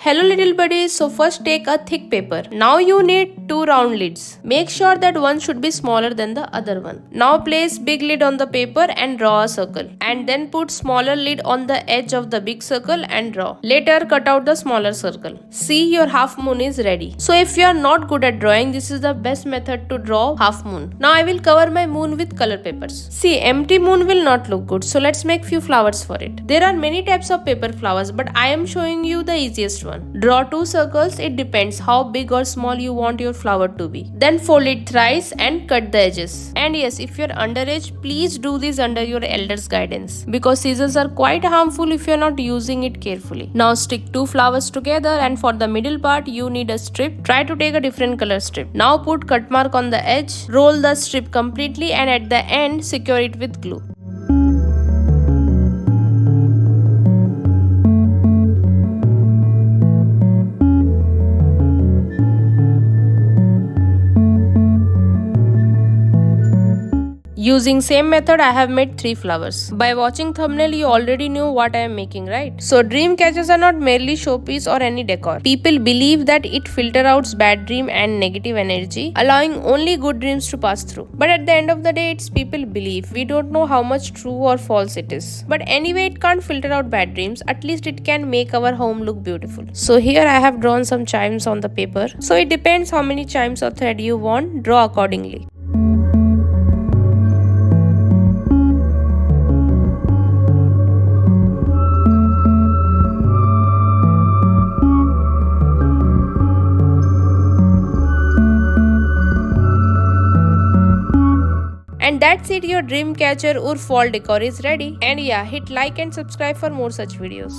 Hello little buddies, so first take a thick paper. Now you need two round lids. Make sure that one should be smaller than the other one. Now place big lid on the paper and draw a circle. And then put smaller lid on the edge of the big circle and draw. Later cut out the smaller circle. See, your half moon is ready. So if you are not good at drawing, this is the best method to draw half moon. Now I will cover my moon with color papers. See, empty moon will not look good, so let's make few flowers for it. There are many types of paper flowers, but I am showing you the easiest one. Draw two circles. It depends how big or small you want your flower to be. Then fold it thrice and cut the edges. And yes, if you're underage, please do this under your elder's guidance, because scissors are quite harmful if you're not using it carefully. Now stick two flowers together, and for the middle part you need a strip. Try to take a different color strip. Now put cut mark on the edge, roll the strip completely, and at the end secure it with glue. Using same method, I have made 3 flowers. By watching thumbnail, you already knew what I am making, right? So dream catchers are not merely showpiece or any decor. People believe that it filter out bad dream and negative energy, allowing only good dreams to pass through. But at the end of the day, it's people believe. We don't know how much true or false it is. But anyway, it can't filter out bad dreams. At least it can make our home look beautiful. So here I have drawn some chimes on the paper. So it depends how many chimes or thread you want. Draw accordingly. And that's it, your dream catcher or fall decor is ready. And yeah, hit like and subscribe for more such videos.